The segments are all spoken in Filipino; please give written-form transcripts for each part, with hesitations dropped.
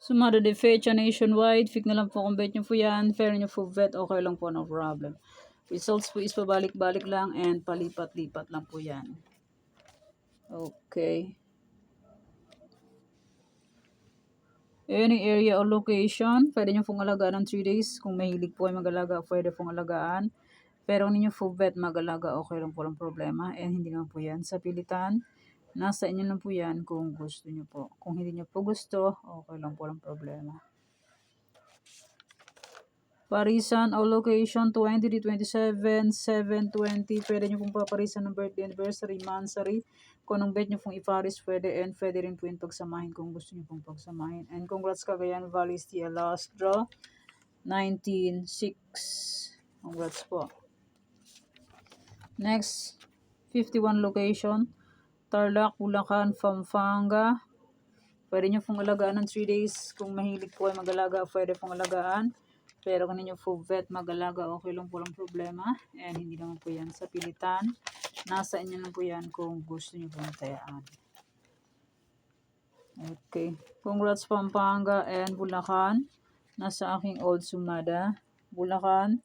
Sumada de fecha nationwide, fix na lang po kung bet nyo po yan, fair nyo po bet, okay lang po, no problem. Results po is pabalik-balik lang and palipat-lipat lang po yan. Okay. Any area or location, pwede nyo pong alagaan ng 3 days. Kung mahilig po ay mag-alaga, pwede pong alagaan. Pero kung ninyo full bet mag-alaga, okay lang po, lang problema. And hindi naman po yan sa pilitan. Nasa inyo lang po yan kung gusto nyo po. Kung hindi nyo po gusto, okay lang po, lang problema. Parisan o location 23, 27, 7, 20. Pwede nyo pong paparisan ng birthday, anniversary, monthsary. Kung anong bet nyo pong iparis, pwede. And pwede rin po yung pagsamahin kung gusto nyo pong pagsamahin. And congrats Cagayan Valley Steel last draw. 19-6. Congrats po. Next, 51 location. Tarlac, Bulacan, Pampanga. Pwede nyo pong alagaan ng 3 days. Kung mahilig po ay mag-alaga, pwede pong alagaan. Pero kung ninyo full vet mag-alaga, okay lang po, lang problema. And hindi naman po yan sa pilitan. Nasa inyo lang po yan kung gusto nyo pong tayaan. Okay. Congrats Pampanga and Bulacan. Nasa aking old sumada. Bulacan,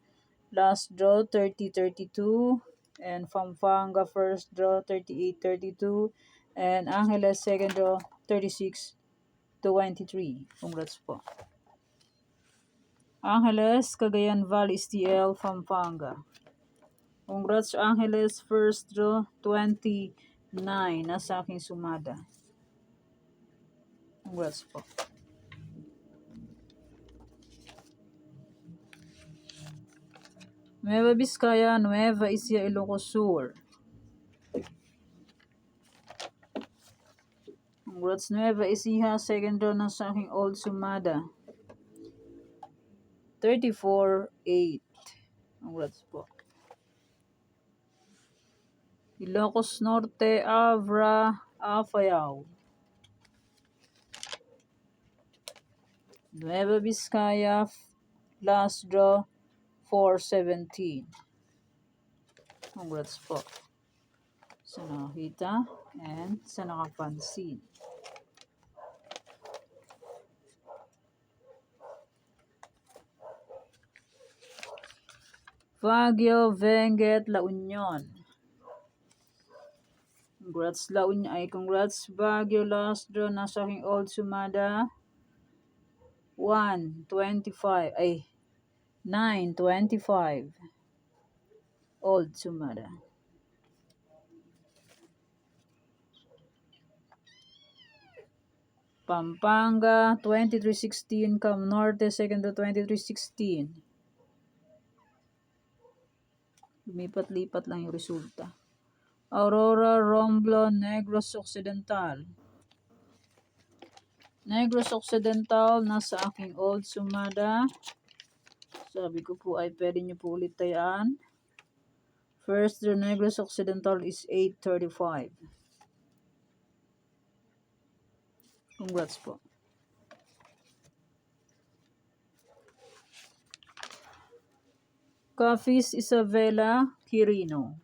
last draw 30-32. And Pampanga first draw 38-32. And Angeles second draw 36-23. Congrats po. Angeles, Cagayan Valley STL, Pampanga. Congrats Angeles, first draw 29. Nasa aking sumada. Congrats po. Nueva Vizcaya, Nueva Ecija, Ilocos Sur. Congrats Nueva Ecija, second draw na sa aking old sumada. 34-8. Congrats po. Ilocos Norte, Avra, Afayao. Nueva Vizcaya, last draw 4-17. Congrats po sa nakakita and sa nakapansin. Baguio, Benguet, La Union. Congrats La Union, ay congrats Baguio, last draw na sa aking old sumada. 1-25, ay 9-25. Old sumada. Pampanga, 23-16. Cam Norte, second to 23-16. Lumipat-lipat lang yung resulta. Aurora, Romblon, Negros Occidental. Negros Occidental, nasa aking old sumada. Sabi ko po ay pwede nyo po ulit tayaan. First, the Negros Occidental is 8-35. Congrats po. Cafis Isabela, Quirino.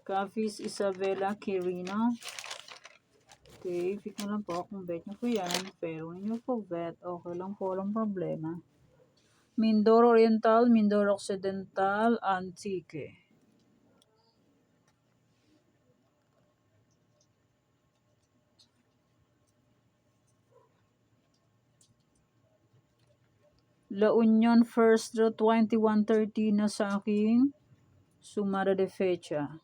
Cafis Isabela, Quirino. Okay, pick mo lang po kung bet nyo po yan. Pero nyo po bet, okay lang po, walang problema. Mindoro Oriental, Mindoro Occidental, Antique. La Union first draw 21-30 na sa aking sumada de fecha.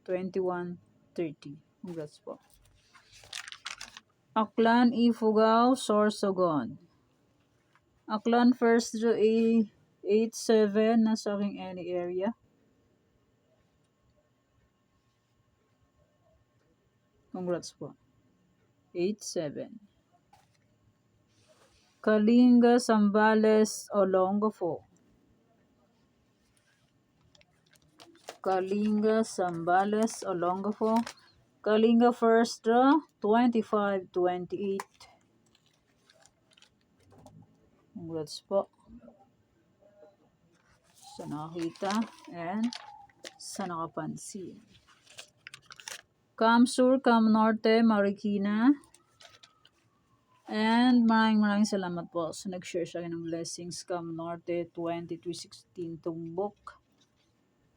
21-30. Congrats po. Aklan, Ifugao, Sorsogon. Aklan first draw 8-7 na sa aking any area. Congrats po. 8-7. Kalinga, Zambales, Olongapo. Kalinga, Zambales, Olongapo. Kalinga first draw 25-28. Congrats po sa nakakita and sa nakapansin. Cam Sur, Cam Norte, Marikina. And maraming salamat po sa nag-share sa akin ng blessings. Cam Norte 2316 Tumbok.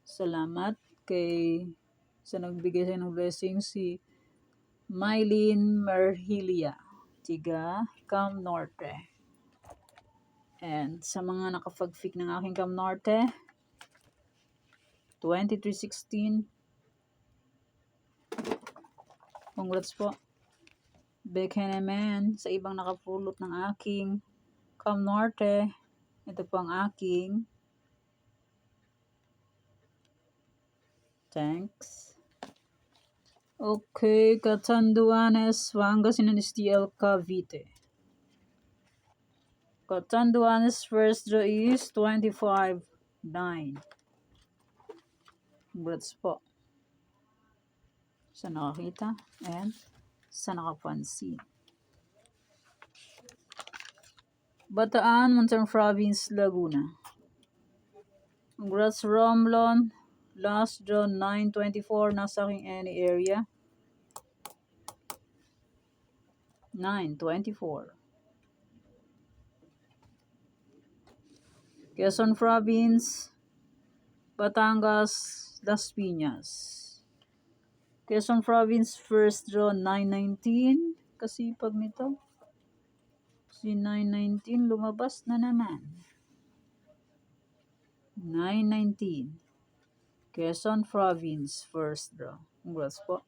Salamat kay sa nagbigay sa ng blessings si Mylene Merhilia, tiga Cam Norte. And sa mga nakapag-fic ng aking Cam Norte 2316, congrats po. Bekenemen sa ibang nakapulot ng aking Cam Norte. Ito po ang aking. Thanks. Okay, Catanduanes, Pangasinan, STL, Cavite. Catanduanes first draw is 25-9. Congrats po sa nakakita and sa nakapansin. Bataan, Monterrey Province, Laguna. Congrats Romlon. Last draw 924, nasa aking any area. 924. Quezon Province, Batangas, Las Piñas. Quezon Province first draw 919. Kasipag nito. Si 919 lumabas na naman. 919. Quezon Province first draw. Congrats po.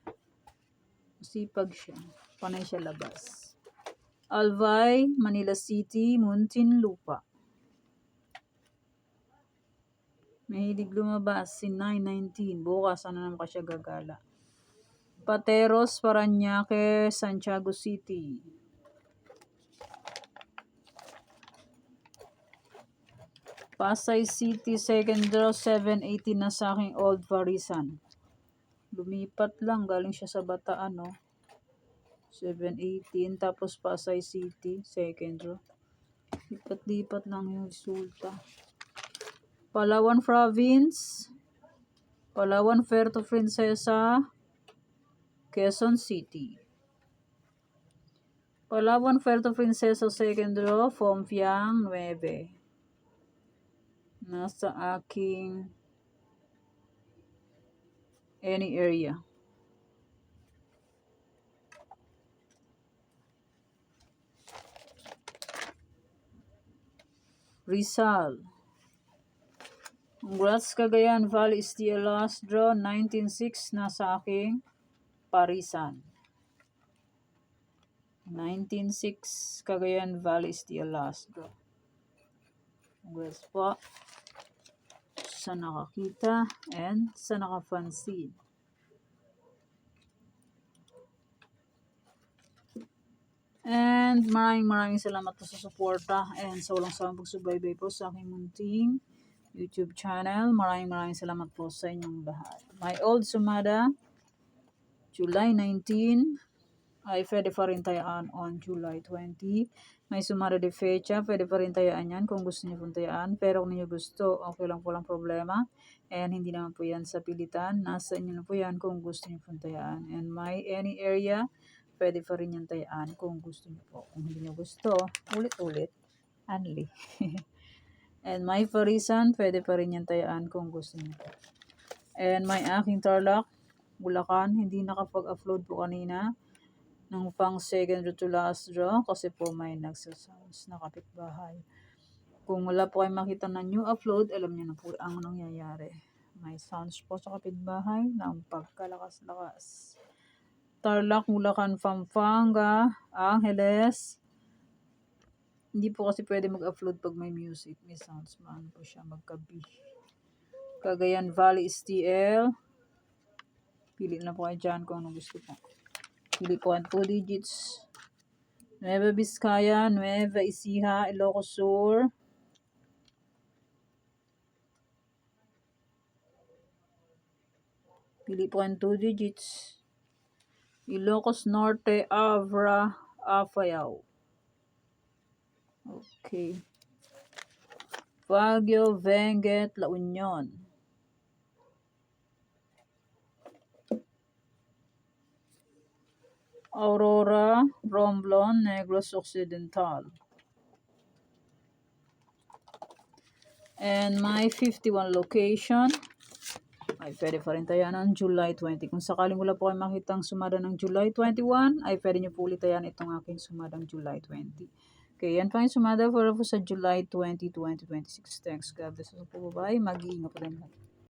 Kasipag siya. Panay siya labas. Albay, Manila City, Muntinlupa. Mahilig lumabas si 919. Bukas ano naman siya gagala. Pateros, Parañaque, Santiago City. Pasay City, second draw, 718 na sa aking Old Varisan. Lumipat lang, galing siya sa Bataan, no? 718, tapos Pasay City, second draw. Lipat-lipat lang yung resulta. Palawan Province, Palawan Puerto Princesa, Quezon City. Palawan Puerto Princesa, second draw, Pompiang 9. Nasa aking any area. Rizal. Congrats Cagayan Valley, STL last draw 196, nasa aking Parisan. 196 Cagayan Valley, STL last draw. Congrats po sa nakakita and sa nakapansin. And maraming salamat po sa suporta and sa walang sawang pagsubaybay po sa aking munting YouTube channel. Maraming salamat po sa inyong lahat. My old sumada, July 19, ay pwede pa rin tayaan on July 20. May sumada de fecha, pwede pa rin tayaan yan kung gusto niyo pong tayaan. Pero kung niyo gusto, okay lang po lang problema. And hindi naman po yan sa pilitan. Nasa inyo na po yan kung gusto niyo pong tayaan. And my any area, pwede pa rin yan tayaan kung gusto niyo po. Kung hindi niyo gusto, ulit-ulit, only. And my Parisan, pwede pa rin yan tayaan kung gusto niyo po. And my aking Tarlac, Bulacan, hindi nakapag-upload po kanina ng pang second draw to last draw kasi po may nagsasounds na kapitbahay. Kung wala po kayo makita na new upload, alam niyo na po ang nangyayari. May sounds po sa kapitbahay ng pagkalakas-lakas. Tarlac, Bulacan, Pampanga, Angeles. Hindi po kasi pwede mag-upload pag may music. May sounds man po siya magkabi. Cagayan Valley, STL. Pili na po kayo dyan kung ano gusto po. Pili po ang 2 digits. Nueva Vizcaya, Nueva Ecija, Ilocos Sur. Pili po ang 2 digits. Ilocos Norte, Avra, Apayao. Okay. Baguio, Benguet, La Union. Aurora, Romblon, Negros Occidental. And my 51 location ay pwede pa rin tayan ng July 20. Kung sakaling wala po kayo makitang sumada ng July 21, ay pwede nyo po ulit tayan itong aking sumadang July 20. Okay, yan pa yung sumada para po sa July 20, 2026. Thanks, God bless po. Bye-bye. Mag-iingat po rin.